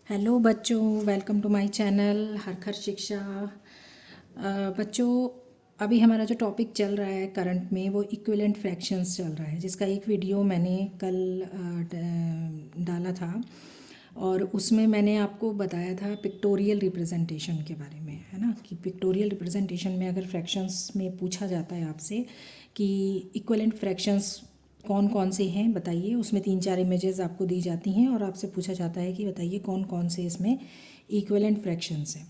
Hello बच्चों, welcome to my channel हर घर शिक्षा। बच्चों, अभी हमारा जो टॉपिक चल रहा है करंट में वो इक्विवेलेंट फ्रैक्शंस चल रहा है, जिसका एक वीडियो मैंने कल डाला था और उसमें मैंने आपको बताया था पिक्टोरियल रिप्रेजेंटेशन के बारे में, है ना। कि पिक्टोरियल रिप्रेजेंटेशन में अगर फ्रैक्शंस में पूछा जाता है आपसे कि इक्विवेलेंट फ्रैक्शंस कौन कौन से हैं बताइए, उसमें 3-4 इमेजेस आपको दी जाती हैं और आपसे पूछा जाता है कि बताइए कौन कौन से इसमें इक्विवेलेंट फ्रैक्शंस हैं।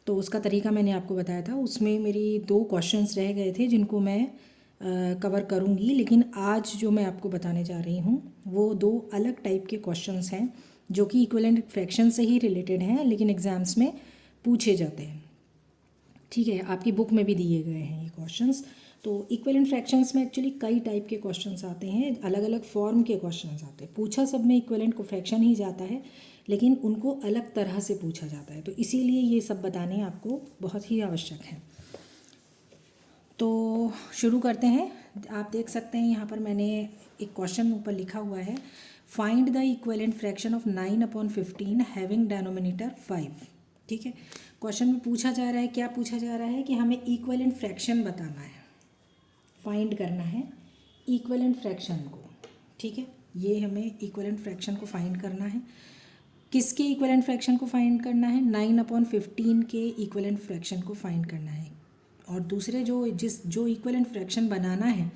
तो उसका तरीका मैंने आपको बताया था। उसमें मेरी 2 क्वेश्चंस रह गए थे जिनको मैं कवर करूँगी, लेकिन आज जो मैं आपको बताने जा रही हूँ वो 2 अलग टाइप के क्वेश्चंस हैं जो कि इक्विवेलेंट फ्रैक्शन से ही रिलेटेड हैं, लेकिन एग्ज़ाम्स में पूछे जाते हैं। ठीक है, आपकी बुक में भी दिए गए हैं ये क्वेश्चंस। तो इक्विवेलेंट फ्रैक्शंस में एक्चुअली कई टाइप के क्वेश्चंस आते हैं, अलग अलग फॉर्म के क्वेश्चंस आते हैं। पूछा सब में इक्विवेलेंट को फ्रैक्शन ही जाता है, लेकिन उनको अलग तरह से पूछा जाता है, तो इसीलिए ये सब बताने आपको बहुत ही आवश्यक है। तो शुरू करते हैं। आप देख सकते हैं यहाँ पर मैंने एक क्वेश्चन ऊपर लिखा हुआ है, find the equivalent fraction of 9/15 having denominator 5। ठीक है, क्वेश्चन में पूछा जा रहा है, क्या पूछा जा रहा है कि हमें इक्विवेलेंट फ्रैक्शन बताना है, फाइंड करना है इक्विवेलेंट फ्रैक्शन को। ठीक है, ये हमें इक्विवेलेंट फ्रैक्शन को फाइंड करना है। किसके इक्विवेलेंट फ्रैक्शन को फाइंड करना है? 9/15 के इक्विवेलेंट फ्रैक्शन को फाइंड करना है। और दूसरे जो इक्विवेलेंट फ्रैक्शन बनाना है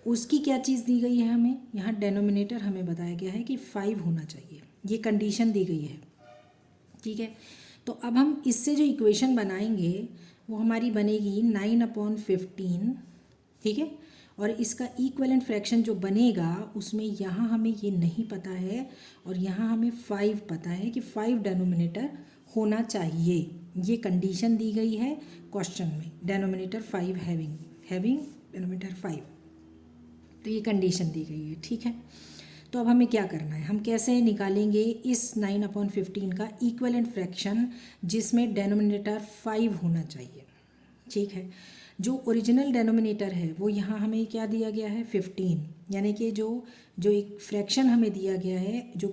उसकी क्या चीज़ दी गई है हमें? यहाँ डेनोमिनेटर हमें बताया गया है कि 5 होना चाहिए, ये कंडीशन दी गई है। ठीक है, तो अब हम इससे जो इक्वेशन बनाएंगे वो हमारी बनेगी 9/15। ठीक है, और इसका इक्विवेलेंट फ्रैक्शन जो बनेगा उसमें यहाँ हमें ये नहीं पता है और यहाँ हमें 5 पता है कि 5 डेनोमिनेटर होना चाहिए। ये कंडीशन दी गई है क्वेश्चन में, डेनोमिनेटर 5 हैविंग डेनोमिनेटर 5, तो ये कंडीशन दी गई है। ठीक है, तो अब हमें क्या करना है, हम कैसे निकालेंगे इस 9/15 का इक्विवेलेंट फ्रैक्शन जिसमें डेनोमिनेटर 5 होना चाहिए। ठीक है, जो ओरिजिनल डेनोमिनेटर है वो यहाँ हमें क्या दिया गया है 15, यानी कि जो जो एक फ्रैक्शन हमें दिया गया है, जो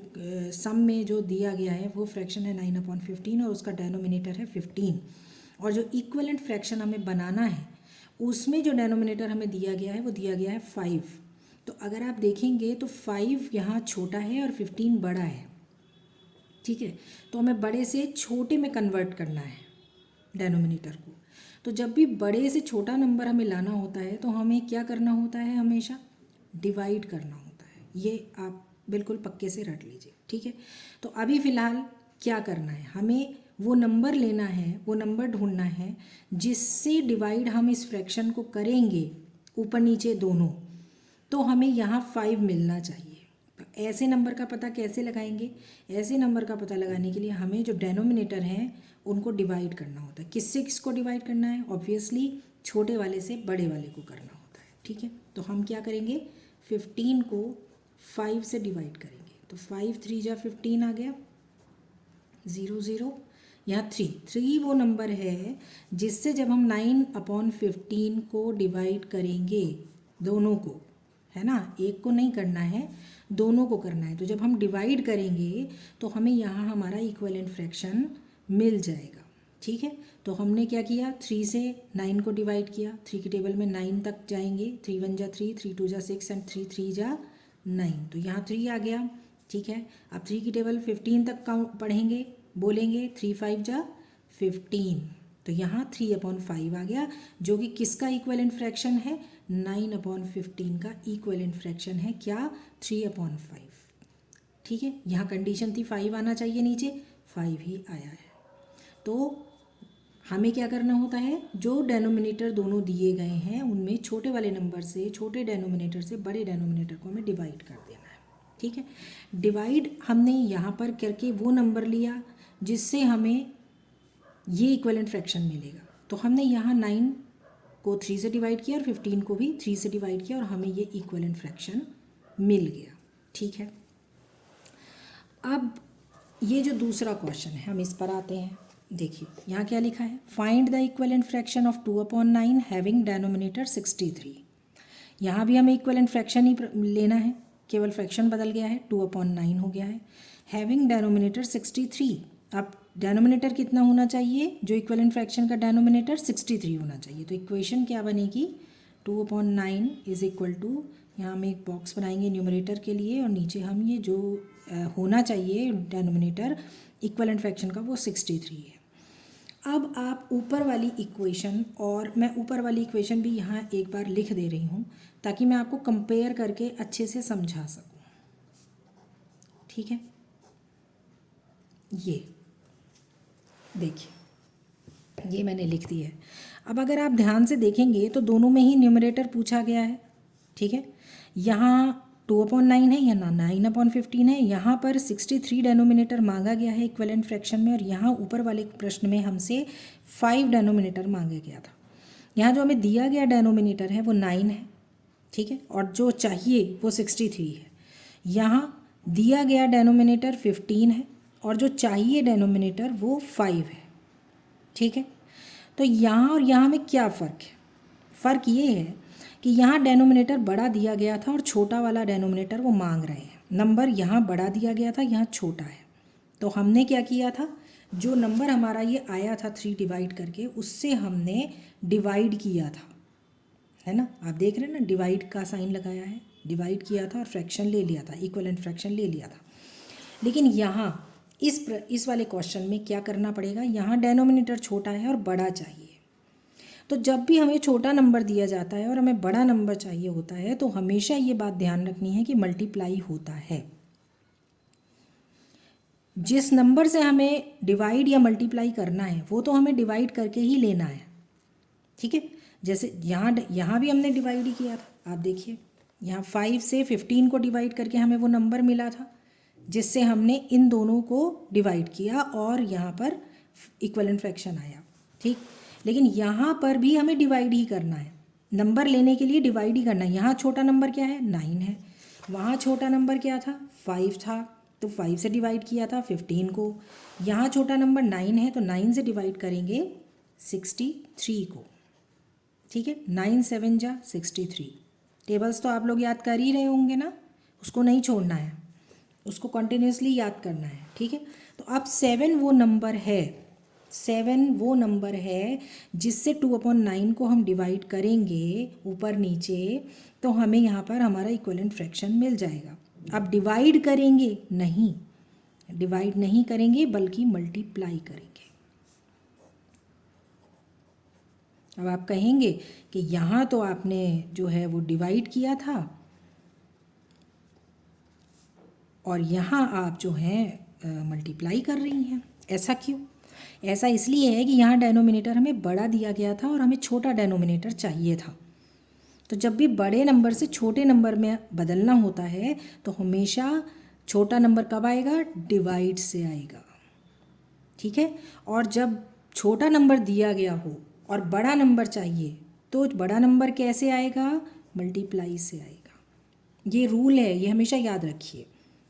सम में जो दिया गया है वो फ्रैक्शन है 9/15 और उसका डेनोमिनेटर है 15। और जो इक्विवेलेंट फ्रैक्शन हमें बनाना है उसमें जो डेनोमिनेटर हमें दिया गया है वो दिया गया है 5। तो अगर आप देखेंगे तो 5 यहाँ छोटा है और 15 बड़ा है। ठीक है, तो हमें बड़े से छोटे में कन्वर्ट करना है डेनोमिनेटर को। तो जब भी बड़े से छोटा नंबर हमें लाना होता है तो हमें क्या करना होता है, हमेशा डिवाइड करना होता है। ये आप बिल्कुल पक्के से रट लीजिए। ठीक है, तो अभी फ़िलहाल क्या करना है, हमें वो नंबर लेना है, वो नंबर ढूंढना है जिससे डिवाइड हम इस फ्रैक्शन को करेंगे ऊपर नीचे दोनों, तो हमें यहाँ 5 मिलना चाहिए। तो ऐसे नंबर का पता कैसे लगाएंगे? ऐसे नंबर का पता लगाने के लिए हमें जो डेनोमिनेटर हैं उनको डिवाइड करना होता है। किससे किसको डिवाइड करना है? ऑब्वियसली छोटे वाले से बड़े वाले को करना होता है। ठीक है, तो हम क्या करेंगे, 15 को 5 से डिवाइड करेंगे। तो 5 3 जा 15 आ गया, 0 0। यहाँ 3 वो नंबर है जिससे जब हम 9/15 को डिवाइड करेंगे दोनों को, है ना, एक को नहीं करना है, दोनों को करना है, तो जब हम डिवाइड करेंगे तो हमें यहाँ हमारा इक्विवेलेंट फ्रैक्शन मिल जाएगा। ठीक है, तो हमने क्या किया, 3 से 9 को डिवाइड किया, 3 की टेबल में 9 तक जाएंगे, 3 1 जा 3, 3 2 जा 6 एंड 3 3 जा 9, तो यहाँ 3 आ गया। ठीक है, अब 3 की टेबल 15 तक काउंट पढ़ेंगे, बोलेंगे 3 5 जा 15, तो यहाँ 3/5 आ गया, जो कि किसका इक्विवेलेंट फ्रैक्शन है, 9/15 का इक्विवेलेंट फ्रैक्शन है क्या, 3/5। ठीक है, यहाँ कंडीशन थी 5 आना चाहिए, नीचे 5 ही आया है। तो हमें क्या करना होता है, जो डेनोमिनेटर दोनों दिए गए हैं उनमें छोटे वाले नंबर से, छोटे डेनोमिनेटर से बड़े डेनोमिनेटर को हमें डिवाइड कर देना है। ठीक है, डिवाइड हमने यहाँ पर करके वो नंबर लिया जिससे हमें ये इक्विवेलेंट फ्रैक्शन मिलेगा। तो हमने यहाँ 9 को 3 से डिवाइड किया और 15 को भी 3 से डिवाइड किया और हमें ये इक्विवेलेंट फ्रैक्शन मिल गया। ठीक है, अब ये जो दूसरा क्वेश्चन है हम इस पर आते हैं। देखिए यहाँ क्या लिखा है, find the equivalent fraction of 2/9 having denominator 63। यहाँ भी हमें इक्विवेलेंट फ्रैक्शन ही लेना है, केवल फ्रैक्शन बदल गया है, 2/9 हो गया है। Having denominator 63। अब डेनोमिनेटर कितना होना चाहिए, जो इक्विवेलेंट फ्रैक्शन का डेनोमिनेटर 63 होना चाहिए। तो इक्वेशन क्या बनेगी, 2/9 इज इक्वल टू, यहाँ हम एक बॉक्स बनाएंगे न्यूमरेटर के लिए और नीचे हम ये जो होना चाहिए डेनोमिनेटर इक्विवेलेंट फ्रैक्शन का वो 63 है। अब आप ऊपर वाली इक्वेशन, और मैं ऊपर वाली इक्वेशन भी यहाँ एक बार लिख दे रही हूँ ताकि मैं आपको कंपेयर करके अच्छे से समझा सकूँ, ठीक है। ये देखिए, ये मैंने लिख दी है। अब अगर आप ध्यान से देखेंगे तो दोनों में ही न्यूमरेटर पूछा गया है, ठीक है। यहाँ 2/9 है, यहाँ 9/15 है, यहाँ पर 63 डेनोमिनेटर मांगा गया है इक्विवेलेंट फ्रैक्शन में, और यहाँ ऊपर वाले प्रश्न में हमसे 5 डेनोमिनेटर मांगा गया था। यहाँ जो हमें दिया गया डेनोमिनेटर है वो 9 है, ठीक है, और जो चाहिए वो 63 है। यहाँ दिया गया डेनोमिनेटर 15 है और जो चाहिए डेनोमिनेटर वो 5 है, ठीक है। तो यहाँ और यहाँ में क्या फ़र्क है, फ़र्क ये है कि यहाँ डेनोमिनेटर बड़ा दिया गया था और छोटा वाला डेनोमिनेटर वो मांग रहे हैं। नंबर यहाँ बड़ा दिया गया था, यहाँ छोटा है। तो हमने क्या किया था, जो नंबर हमारा ये आया था 3 डिवाइड करके, उससे हमने डिवाइड किया था, है ना। आप देख रहे हैं ना, डिवाइड का साइन लगाया है, डिवाइड किया था और फ्रैक्शन ले लिया था, इक्विवेलेंट फ्रैक्शन ले लिया था। लेकिन यहाँ इस वाले क्वेश्चन में क्या करना पड़ेगा, यहाँ डेनोमिनेटर छोटा है और बड़ा चाहिए। तो जब भी हमें छोटा नंबर दिया जाता है और हमें बड़ा नंबर चाहिए होता है तो हमेशा ये बात ध्यान रखनी है कि मल्टीप्लाई होता है। जिस नंबर से हमें डिवाइड या मल्टीप्लाई करना है वो तो हमें डिवाइड करके ही लेना है, ठीक है। जैसे यहाँ भी हमने डिवाइड ही किया था, आप देखिए यहाँ 5 से 15 को डिवाइड करके हमें वो नंबर मिला था जिससे हमने इन दोनों को डिवाइड किया और यहाँ पर इक्विवेलेंट फ्रैक्शन आया, ठीक। लेकिन यहाँ पर भी हमें डिवाइड ही करना है, नंबर लेने के लिए डिवाइड ही करना है। यहाँ छोटा नंबर क्या है, 9 है, वहाँ छोटा नंबर क्या था, 5 था, तो 5 से डिवाइड किया था 15 को। यहाँ छोटा नंबर 9 है तो 9 से डिवाइड करेंगे 63 को, ठीक है। 9 7 जा 63। टेबल्स तो आप लोग याद कर ही रहे होंगे ना, उसको नहीं छोड़ना है, उसको कंटिन्यूसली याद करना है, ठीक है। तो अब 7 वो नंबर है, 7 वो नंबर है जिससे 2/9 को हम डिवाइड करेंगे ऊपर नीचे, तो हमें यहाँ पर हमारा इक्विवेलेंट फ्रैक्शन मिल जाएगा। अब डिवाइड करेंगे नहीं, डिवाइड नहीं करेंगे बल्कि मल्टीप्लाई करेंगे। अब आप कहेंगे कि यहाँ तो आपने जो है वो डिवाइड किया था और यहाँ आप जो हैं मल्टीप्लाई कर रही हैं, ऐसा क्यों? ऐसा इसलिए है कि यहाँ डेनोमिनेटर हमें बड़ा दिया गया था और हमें छोटा डेनोमिनेटर चाहिए था। तो जब भी बड़े नंबर से छोटे नंबर में बदलना होता है तो हमेशा छोटा नंबर कब आएगा, डिवाइड से आएगा, ठीक है। और जब छोटा नंबर दिया गया हो और बड़ा नंबर चाहिए तो बड़ा नंबर कैसे आएगा, मल्टीप्लाई से आएगा। ये रूल है, ये हमेशा याद रखिए।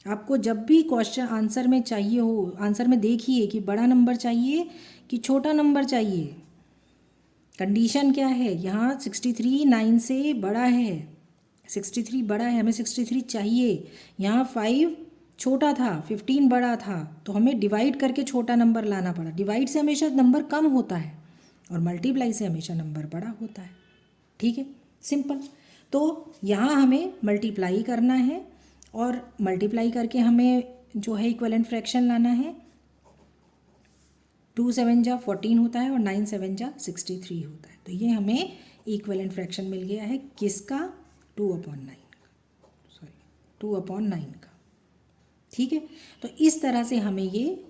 आपको जब भी क्वेश्चन आंसर में चाहिए हो, आंसर में देखिए कि बड़ा नंबर चाहिए कि छोटा नंबर चाहिए। कंडीशन क्या है, यहाँ 63 9 से बड़ा है, 63 बड़ा है, हमें 63 चाहिए। यहाँ 5 छोटा था, 15 बड़ा था, तो हमें डिवाइड करके छोटा नंबर लाना पड़ा। डिवाइड से हमेशा नंबर कम होता है और मल्टीप्लाई से हमेशा नंबर बड़ा होता है, ठीक है, सिंपल। तो यहाँ हमें मल्टीप्लाई करना है और मल्टीप्लाई करके हमें जो है इक्विवेलेंट फ्रैक्शन लाना है। 2 7 जा 14 होता है और 9 7 जा 63 होता है। तो ये हमें इक्विवेलेंट फ्रैक्शन मिल गया है किसका, 2/9 का, सॉरी 2/9 का, ठीक है। तो इस तरह से हमें ये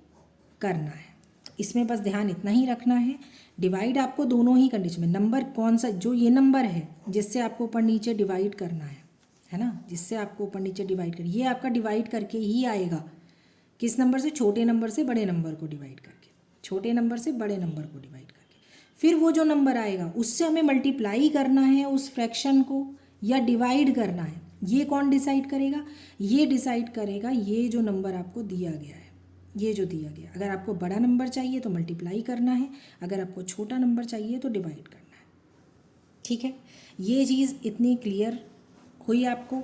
करना है। इसमें बस ध्यान इतना ही रखना है, डिवाइड आपको दोनों ही कंडीशन में, नंबर कौन सा, जो ये नंबर है जिससे आपको ऊपर नीचे डिवाइड करना है ना, जिससे आपको ऊपर नीचे डिवाइड कर, ये आपका डिवाइड करके ही आएगा। किस नंबर से, छोटे नंबर से बड़े नंबर को डिवाइड करके, छोटे नंबर से बड़े नंबर को डिवाइड करके, फिर वो जो नंबर आएगा उससे हमें मल्टीप्लाई करना है उस फ्रैक्शन को या डिवाइड करना है। ये कौन डिसाइड करेगा, ये डिसाइड करेगा ये जो नंबर आपको दिया गया है, ये जो दिया गया। अगर आपको बड़ा नंबर चाहिए तो मल्टीप्लाई करना है, अगर आपको छोटा नंबर चाहिए तो डिवाइड करना है, ठीक है। ये चीज़ इतनी क्लियर हुई आपको।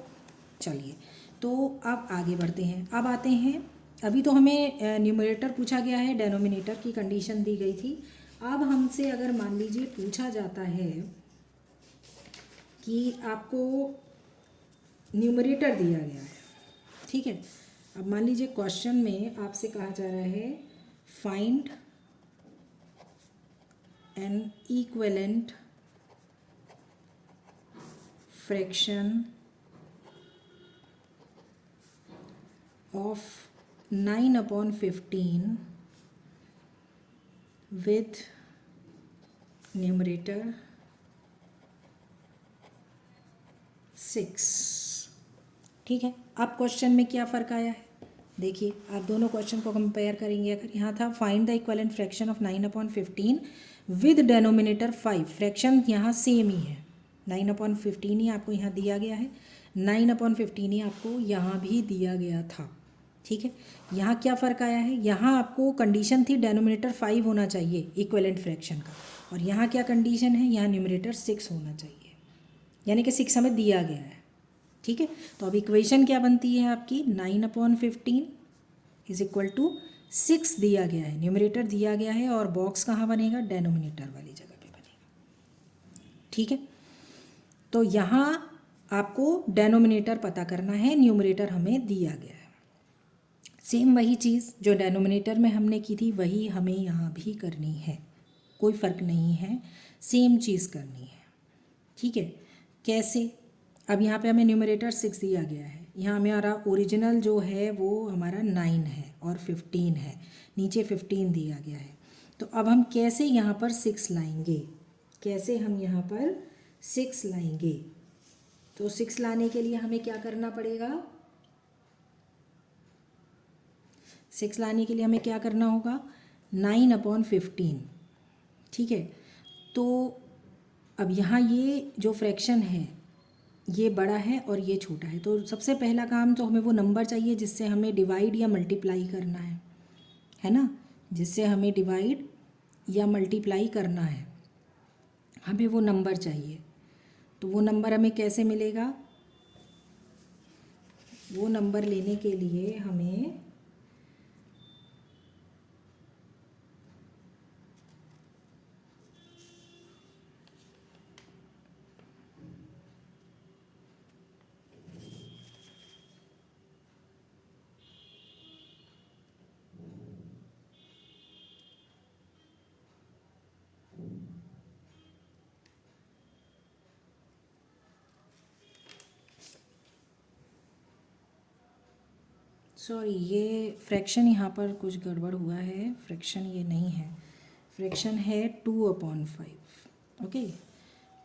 चलिए तो अब आगे बढ़ते हैं। अब आते हैं अभी तो हमें न्यूमरेटर पूछा गया है, डेनोमिनेटर की कंडीशन दी गई थी। अब हमसे अगर मान लीजिए पूछा जाता है कि आपको न्यूमरेटर दिया गया है, ठीक है। अब मान लीजिए क्वेश्चन में आपसे कहा जा रहा है find N equivalent fraction of 9/15 with numerator 6। ठीक है, अब क्वेश्चन में क्या फ़र्क आया है देखिए। आप दोनों क्वेश्चन को कंपेयर करेंगे। अगर यहाँ था find the equivalent fraction of 9/15 with denominator 5, fraction यहाँ सेम ही है, 9/15 ही आपको यहाँ दिया गया है, 9/15 ही आपको यहाँ भी दिया गया था, ठीक है। यहाँ क्या फ़र्क आया है, यहाँ आपको कंडीशन थी डेनोमिनेटर 5 होना चाहिए इक्विवेलेंट फ्रैक्शन का, और यहाँ क्या कंडीशन है, यहाँ न्यूमरेटर 6 होना चाहिए, यानी कि 6 हमें दिया गया है, ठीक है। तो अब इक्वेशन क्या बनती है आपकी, 9/15 इज इक्वल टू 6 दिया गया है, न्यूमरेटर दिया गया है, और बॉक्स कहाँ बनेगा, डेनोमिनेटर वाली जगह पे बनेगा, ठीक है। तो यहाँ आपको डेनोमिनेटर पता करना है, न्यूमरेटर हमें दिया गया है। सेम वही चीज़ जो डेनोमिनेटर में हमने की थी वही हमें यहाँ भी करनी है, कोई फ़र्क नहीं है, सेम चीज़ करनी है, ठीक है। कैसे, अब यहाँ पे हमें न्यूमरेटर 6 दिया गया है, यहाँ हमारा ओरिजिनल जो है वो हमारा 9 है और 15 है, नीचे 15 दिया गया है। तो अब हम कैसे यहाँ पर 6 लाएंगे, कैसे हम यहाँ पर 6 लाएंगे, तो 6 लाने के लिए हमें क्या करना पड़ेगा, 6 लाने के लिए हमें क्या करना होगा, 9/15, ठीक है। तो अब यहाँ ये जो फ्रैक्शन है ये बड़ा है और ये छोटा है, तो सबसे पहला काम तो हमें वो नंबर चाहिए जिससे हमें डिवाइड या मल्टीप्लाई करना है ना, जिससे हमें डिवाइड या मल्टीप्लाई करना है, हमें वो नंबर चाहिए। तो वो नंबर हमें कैसे मिलेगा, वो नंबर लेने के लिए हमें सॉरी, ये फ्रैक्शन यहाँ पर कुछ गड़बड़ हुआ है, फ्रैक्शन ये नहीं है, फ्रैक्शन है 2/5, ओके,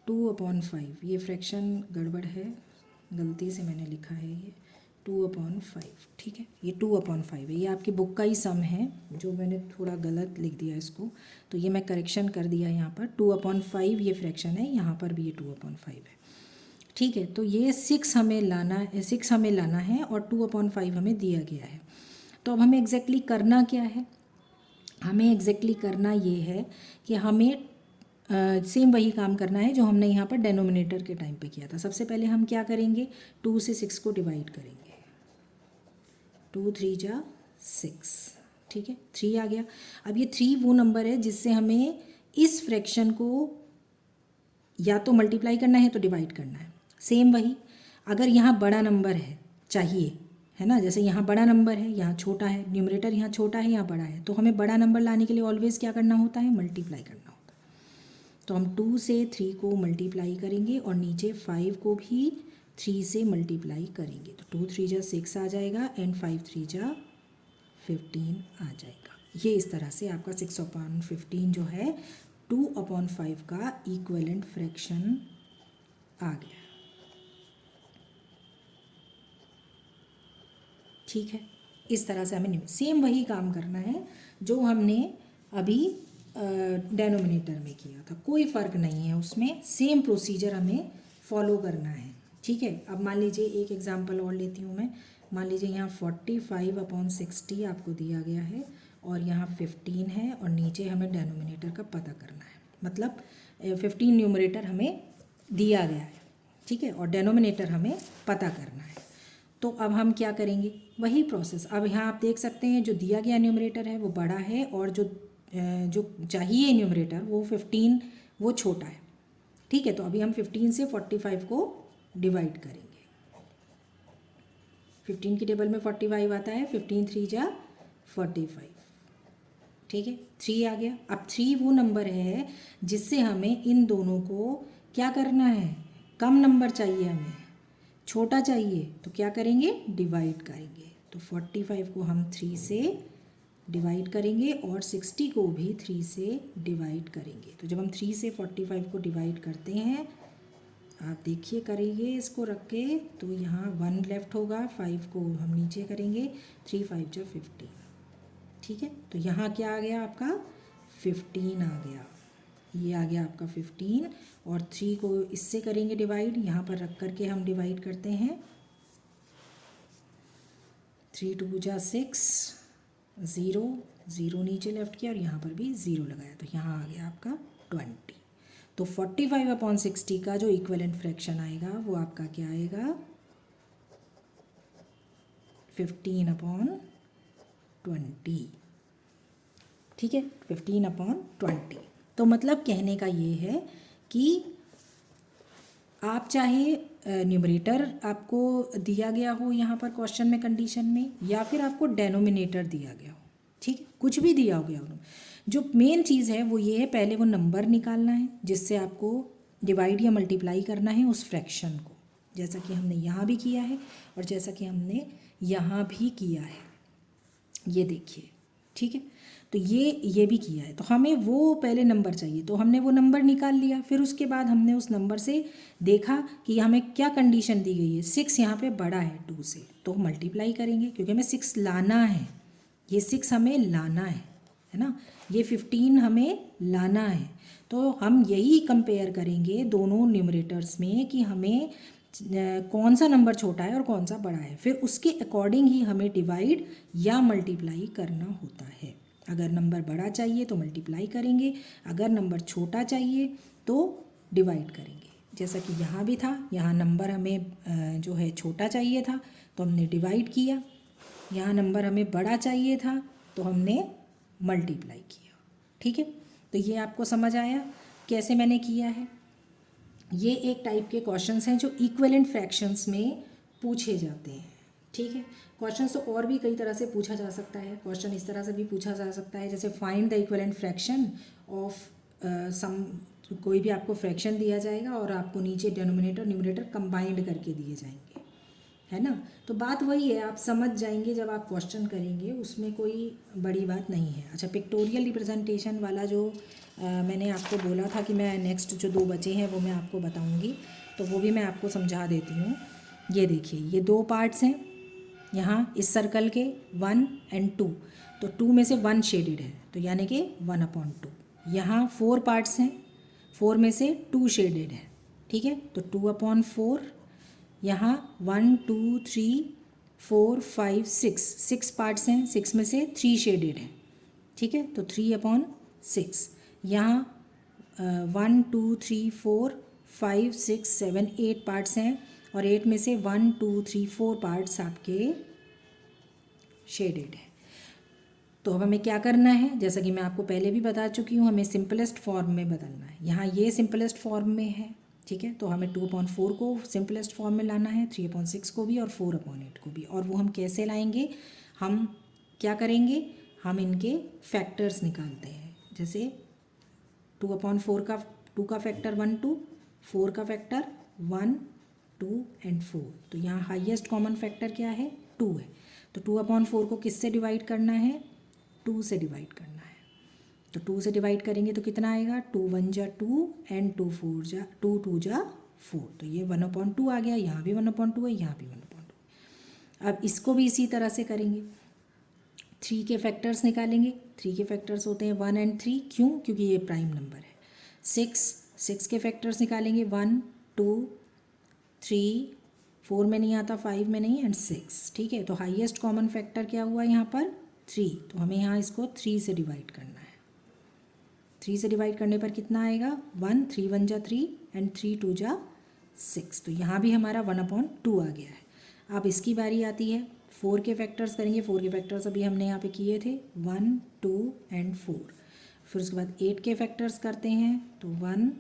2/5, ये फ्रैक्शन गड़बड़ है, गलती से मैंने लिखा है ये 2/5, ठीक है, ये 2/5 है, ये आपकी बुक का ही सम है, जो मैंने थोड़ा गलत लिख दिया इसको, तो ये मैं करेक्शन कर दिया यहाँ पर, 2/5 ये फ्रैक्शन है, यहाँ पर भी ये 2/5 है, ठीक है। तो ये 6 हमें लाना है और 2/5 हमें दिया गया है। तो अब हमें एग्जैक्टली करना क्या है, हमें एग्जैक्टली करना ये है कि हमें सेम वही काम करना है जो हमने यहाँ पर डेनोमिनेटर के टाइम पे किया था। सबसे पहले हम क्या करेंगे, 2 से 6 को डिवाइड करेंगे, 2 3 जा 6, ठीक है, 3 आ गया। अब ये 3 वो नंबर है जिससे हमें इस फ्रैक्शन को या तो मल्टीप्लाई करना है तो डिवाइड करना है, सेम वही। अगर यहाँ बड़ा नंबर है चाहिए, है ना, जैसे यहाँ बड़ा नंबर है, यहाँ छोटा है, न्यूमरेटर यहाँ छोटा है, यहाँ बड़ा है, तो हमें बड़ा नंबर लाने के लिए ऑलवेज़ क्या करना होता है, मल्टीप्लाई करना होता है। तो हम 2 से 3 को मल्टीप्लाई करेंगे और नीचे 5 को भी 3 से मल्टीप्लाई करेंगे, तो 2 3 जा 6 आ जाएगा एंड 5 3 जा 15 आ जाएगा। ये इस तरह से आपका 6/15 जो है 2/5 का इक्विवेलेंट फ्रैक्शन आ गया, ठीक है। इस तरह से हमें सेम वही काम करना है जो हमने अभी डेनोमिनेटर में किया था, कोई फ़र्क नहीं है उसमें, सेम प्रोसीजर हमें फॉलो करना है, ठीक है। अब मान लीजिए एक एग्जांपल और लेती हूँ मैं, मान लीजिए यहाँ 45/60 आपको दिया गया है और यहाँ 15 है और नीचे हमें डेनोमिनेटर का पता करना है, मतलब 15 न्यूमरेटर हमें दिया गया है, ठीक है, और डेनोमिनेटर हमें पता करना है। तो अब हम क्या करेंगे, वही प्रोसेस। अब यहाँ आप देख सकते हैं जो दिया गया न्यूमरेटर है वो बड़ा है और जो चाहिए न्यूमरेटर वो 15 वो छोटा है। ठीक है, तो अभी हम 15 से 45 को डिवाइड करेंगे। 15 की टेबल में 45 आता है, 15 3 जा 45। ठीक है, 3 आ गया। अब 3 वो नंबर है जिससे हमें इन दोनों को क्या करना है, कम नंबर चाहिए, हमें छोटा चाहिए, तो क्या करेंगे, डिवाइड करेंगे। तो 45 को हम 3 से डिवाइड करेंगे और 60 को भी 3 से डिवाइड करेंगे। तो जब हम 3 से 45 को डिवाइड करते हैं, आप देखिए करेंगे इसको रख के, तो यहाँ 1 लेफ्ट होगा, 5 को हम नीचे करेंगे, 3 5 जा 15। ठीक है, तो यहाँ क्या आ गया आपका 15 आ गया, ये आ गया आपका 15। और 3 को इससे करेंगे डिवाइड, यहाँ पर रख करके हम डिवाइड करते हैं। 3 2 जा 6, 0 0 नीचे लेफ्ट किया और यहाँ पर भी 0 लगाया, तो यहाँ आ गया आपका 20। तो 45/60 का जो इक्विवेलेंट फ्रैक्शन आएगा वो आपका क्या आएगा, 15/20। ठीक है, 15/20। तो मतलब कहने का ये है कि आप चाहे न्यूमरेटर आपको दिया गया हो यहाँ पर क्वेश्चन में कंडीशन में, या फिर आपको डेनोमिनेटर दिया गया हो, ठीक है, कुछ भी दिया हो गया हो, जो मेन चीज़ है वो ये है, पहले वो नंबर निकालना है जिससे आपको डिवाइड या मल्टीप्लाई करना है उस फ्रैक्शन को, जैसा कि हमने यहाँ भी किया है और जैसा कि हमने यहाँ भी किया है, ये देखिए। ठीक है, तो ये भी किया है। तो हमें वो पहले नंबर चाहिए, तो हमने वो नंबर निकाल लिया, फिर उसके बाद हमने उस नंबर से देखा कि हमें क्या कंडीशन दी गई है, 6 यहाँ पे बड़ा है 2 से, तो मल्टीप्लाई करेंगे क्योंकि हमें 6 लाना है, ये 6 हमें लाना है ना, ये 15 हमें लाना है। तो हम यही कंपेयर करेंगे दोनों न्यूमरेटर्स में कि हमें कौन सा नंबर छोटा है और कौन सा बड़ा है, फिर उसके अकॉर्डिंग ही हमें डिवाइड या मल्टीप्लाई करना होता है। अगर नंबर बड़ा चाहिए तो मल्टीप्लाई करेंगे, अगर नंबर छोटा चाहिए तो डिवाइड करेंगे। जैसा कि यहाँ भी था, यहाँ नंबर हमें जो है छोटा चाहिए था तो हमने डिवाइड किया, यहाँ नंबर हमें बड़ा चाहिए था तो हमने मल्टीप्लाई किया। ठीक है, तो ये आपको समझ आया कैसे मैंने किया है। ये एक टाइप के क्वेश्चंस हैं जो इक्विवेलेंट फ्रैक्शंस में पूछे जाते हैं। ठीक है, क्वेश्चंस तो और भी कई तरह से पूछा जा सकता है। क्वेश्चन इस तरह से भी पूछा जा सकता है, जैसे find the equivalent fraction of some, कोई भी आपको फ्रैक्शन दिया जाएगा और आपको नीचे डिनोमिनेटर न्यूमरेटर कंबाइंड करके दिए जाएंगे, है ना। तो बात वही है, आप समझ जाएंगे जब आप क्वेश्चन करेंगे, उसमें कोई बड़ी बात नहीं है। अच्छा, पिक्टोरियल रिप्रेजेंटेशन वाला जो मैंने आपको बोला था कि मैं नेक्स्ट जो 2 बचे हैं वो मैं आपको बताऊंगी, तो वो भी मैं आपको समझा देती हूँ। ये देखिए, ये 2 पार्ट्स हैं यहाँ इस सर्कल के, 1 और 2, तो 2 में से 1 शेडेड है, तो यानी कि 1/2। यहाँ 4 पार्ट्स हैं, 4 में से 2 शेडेड है, ठीक है, तो 2/4। यहाँ 1 2 3 4 5 6 पार्ट्स हैं, 6 में से 3 शेडेड हैं, ठीक है, तो 3/6। यहाँ 1 2 3 4 5 6 7 8 पार्ट्स हैं और 8 में से 1 2 3 4 पार्ट्स आपके शेडेड हैं। तो अब हमें क्या करना है, जैसा कि मैं आपको पहले भी बता चुकी हूँ, हमें सिंपलेस्ट फॉर्म में बदलना है। यहाँ ये सिंपलेस्ट फॉर्म में है, ठीक है, तो हमें 2/4 को सिंपलेस्ट फॉर्म में लाना है, 3/6 को भी और 4/8 को भी। और वो हम कैसे लाएंगे, हम क्या करेंगे, हम इनके फैक्टर्स निकालते हैं। जैसे 2/4 का 2 का फैक्टर 1 2, 4 का फैक्टर 1 2 एंड 4, तो यहाँ हाईएस्ट कॉमन फैक्टर क्या है, 2 है। तो 2/4 को किससे डिवाइड करना है, 2 से डिवाइड करना है। तो 2 से डिवाइड करेंगे तो कितना आएगा, 2 1 जा 2 एंड 2 4 जा 2 2 जा 4, तो ये 1/2 आ गया, यहाँ भी 1/2 है, यहाँ भी 1/2। अब इसको भी इसी तरह से करेंगे, 3 के फैक्टर्स निकालेंगे। 3 के फैक्टर्स होते हैं 1 और 3, क्यों, क्योंकि ये प्राइम नंबर है। 6 के फैक्टर्स निकालेंगे, 1 2 3, 4 में नहीं आता, 5 में नहीं, एंड 6, ठीक है। तो हाईएस्ट कॉमन फैक्टर क्या हुआ यहाँ पर, 3, तो हमें यहाँ इसको 3 से डिवाइड करना है। 3 से डिवाइड करने पर कितना आएगा, 1 3 1 जा 3 एंड 3 2 जा 6, तो यहाँ भी हमारा 1/2 आ गया है। अब इसकी बारी आती है, 4 के फैक्टर्स करेंगे। 4 के फैक्टर्स अभी हमने यहाँ पे किए थे, 1 2 एंड 4। फिर उसके बाद 8 के फैक्टर्स करते हैं, तो 1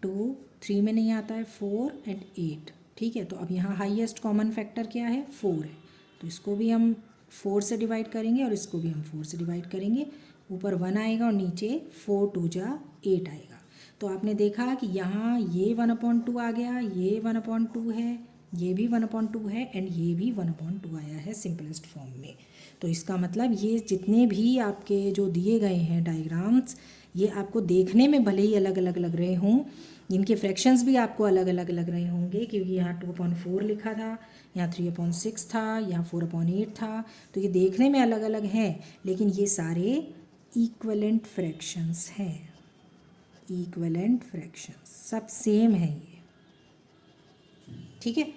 2 3 में नहीं आता है, 4 एंड 8। ठीक है, तो अब यहाँ हाईएस्ट कॉमन फैक्टर क्या है, 4 है, तो इसको भी हम 4 से डिवाइड करेंगे और इसको भी हम 4 से डिवाइड करेंगे। ऊपर 1 आएगा और नीचे 4 2 जा 8 आएगा। तो आपने देखा कि यहाँ ये 1/2 आ गया, ये 1/2 है, ये भी 1/2 है एंड ये भी 1/2 आया है सिंपलेस्ट फॉर्म में। तो इसका मतलब ये जितने भी आपके जो दिए गए हैं डायग्राम्स, ये आपको देखने में भले ही अलग अलग लग रहे हों, इनके फ्रैक्शंस भी आपको अलग अलग लग रहे होंगे, क्योंकि यहाँ 2/4 लिखा था, यहाँ 3/6 था, यहाँ 4/8 था, तो ये देखने में अलग अलग हैं, लेकिन ये सारे इक्वलेंट फ्रैक्शंस हैं। इक्वलेंट फ्रैक्शंस सब सेम है ये। ठीक है,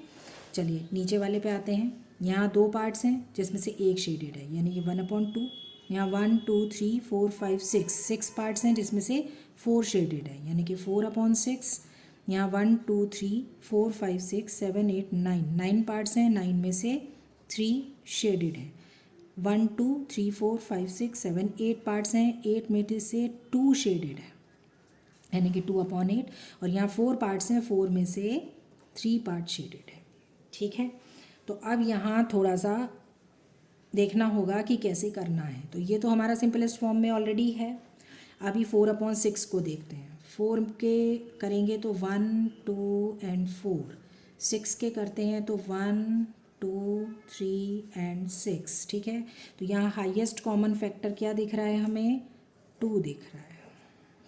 चलिए नीचे वाले पे आते हैं। यहाँ 2 पार्ट्स हैं जिसमें से एक शेडेड है, यानी कि 1/2। यहाँ 1 2 3 4 5 6 पार्ट्स हैं जिसमें से 4 शेडेड है, यानी कि 4/6। यहाँ 1 2 3 4 5 6 7 8 9 पार्ट्स हैं, 9 में से 3 शेडेड है। 1 2 3 4 5 6 7 8 पार्ट्स हैं, 8 में से 2 शेडेड है, यानी कि 2/8। और यहाँ 4 पार्ट्स हैं, 4 में से 3 पार्ट शेडेड है। ठीक है, तो अब यहाँ थोड़ा सा देखना होगा कि कैसे करना है। तो ये तो हमारा सिंपलेस्ट फॉर्म में ऑलरेडी है। अभी 4/6 को देखते हैं। 4 के करेंगे तो 1 2 एंड 4। 6 के करते हैं तो 1 2 3 एंड 6। ठीक है, तो यहाँ हाईएस्ट कॉमन फैक्टर क्या दिख रहा है हमें, 2 दिख रहा है।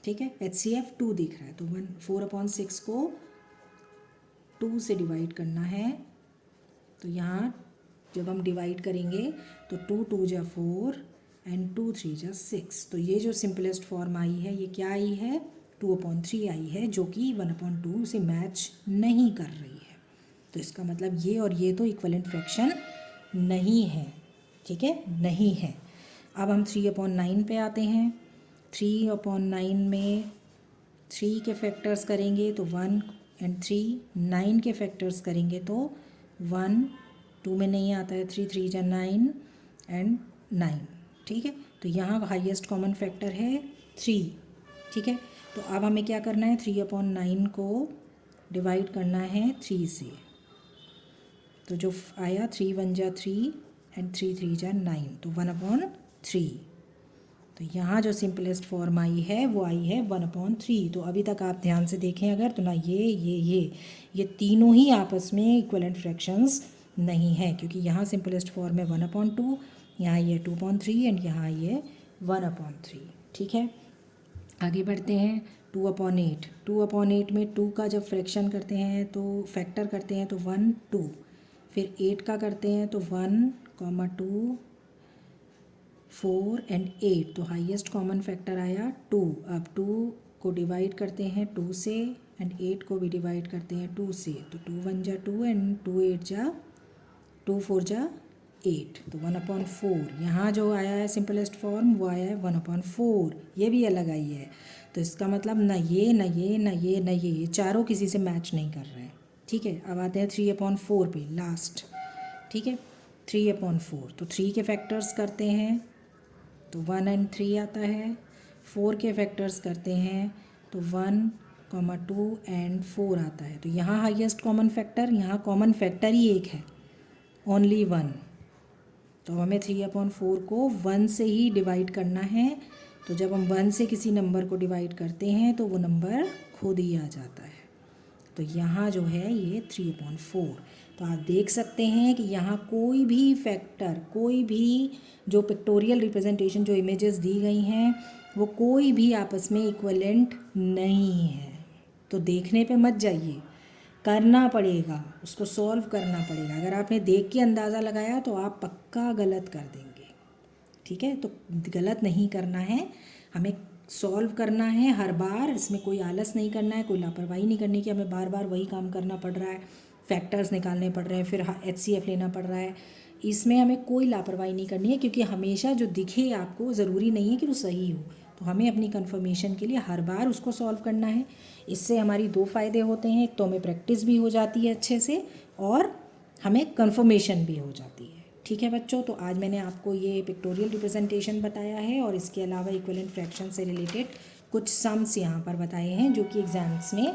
ठीक है, HCF 2 दिख रहा है, तो 4/6 को 2 से डिवाइड करना है। तो यहाँ जब हम डिवाइड करेंगे तो 2 2 जा 4 एंड 2 3 जा 6। तो ये जो सिंपलेस्ट फॉर्म आई है, ये क्या आई है, 2/3 आई है, जो कि 1/2 से मैच नहीं कर रही है। तो इसका मतलब ये और ये तो इक्वलेंट फ्रैक्शन नहीं है। ठीक है, नहीं है। अब हम 3/9 पे आते हैं। 3/9 में 3 के फैक्टर्स करेंगे तो 1 एंड 3, 9 के फैक्टर्स करेंगे तो 1 2 में नहीं आता है, 3 3 जा 9 एंड 9। ठीक है, तो यहाँ हाईएस्ट कॉमन फैक्टर है 3। ठीक है, तो अब हमें क्या करना है, 3/9 को डिवाइड करना है 3 से। तो जो आया 3 1 जा 3 एंड 3 3 जा 9, तो 1/3। तो यहाँ जो सिंपलेस्ट फॉर्म आई है वो आई है 1/3। तो अभी तक आप ध्यान से देखें अगर, तो ना ये तीनों ही आपस में इक्वलेंट फ्रैक्शंस नहीं है, क्योंकि यहाँ सिंपलेस्ट फॉर्म है 1/2, यहाँ ये 2/3 एंड यहाँ ये 1/3। ठीक है, आगे बढ़ते हैं। 2/8। 2/8 में 2 का जब फ्रैक्शन करते हैं तो फैक्टर करते हैं तो 1 2, फिर 8 का करते हैं तो 1 2 4 एंड 8। तो हाईएस्ट कॉमन फैक्टर आया 2। अब 2 को डिवाइड करते हैं 2 से एंड 8 को भी डिवाइड करते हैं 2 से। तो 2 1 जा 2 एंड 2 8 जा 2 4 जा 8, तो 1/4। यहाँ जो आया है सिंपलेस्ट फॉर्म वो आया है 1/4। ये भी अलग आई है, तो इसका मतलब ना ये ना ये ना ये ना ये चारों किसी से मैच नहीं कर रहे हैं। ठीक है, अब आते हैं 3/4 पे, लास्ट। ठीक है, 3/4। तो 3 के फैक्टर्स करते हैं तो 1 एंड 3 आता है। 4 के फैक्टर्स करते हैं तो 1 2 एंड 4 आता है। तो यहाँ हाईएस्ट कॉमन फैक्टर, यहाँ कॉमन फैक्टर ही एक है, ओनली 1। तो हमें 3/4 को 1 से ही डिवाइड करना है। तो जब हम 1 से किसी नंबर को डिवाइड करते हैं तो वो नंबर खुद ही आ जाता है। तो यहाँ जो है ये 3/4। तो आप देख सकते हैं कि यहाँ कोई भी फैक्टर, कोई भी जो पिक्टोरियल रिप्रेजेंटेशन, जो इमेजेस दी गई हैं, वो कोई भी आपस में इक्वलेंट नहीं है। तो देखने पे मत जाइए, करना पड़ेगा, उसको सॉल्व करना पड़ेगा। अगर आपने देख के अंदाज़ा लगाया तो आप पक्का गलत कर देंगे। ठीक है, तो गलत नहीं करना है, हमें सॉल्व करना है हर बार। इसमें कोई आलस नहीं करना है, कोई लापरवाही नहीं करनी कि हमें बार बार वही काम करना पड़ रहा है, फैक्टर्स निकालने पड़ रहे हैं, फिर HCF लेना पड़ रहा है। इसमें हमें कोई लापरवाही नहीं करनी है, क्योंकि हमेशा जो दिखे आपको ज़रूरी नहीं है कि वो सही हो। तो हमें अपनी कंफर्मेशन के लिए हर बार उसको सॉल्व करना है। इससे हमारी 2 फ़ायदे होते हैं, एक तो हमें प्रैक्टिस भी हो जाती है अच्छे से, और हमें कंफर्मेशन भी हो जाती है। ठीक है बच्चों, तो आज मैंने आपको ये पिक्टोरियल रिप्रेजेंटेशन बताया है और इसके अलावा इक्विवेलेंट फ्रैक्शन से रिलेटेड कुछ सम्स यहाँ पर बताए हैं जो कि एग्ज़ाम्स में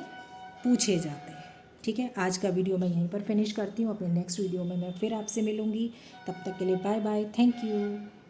पूछे जाते हैं। ठीक है, आज का वीडियो मैं यहीं पर फिनिश करती हूँ। अपने नेक्स्ट वीडियो में मैं फिर आपसे मिलूँगी। तब तक के लिए बाय बाय, थैंक यू।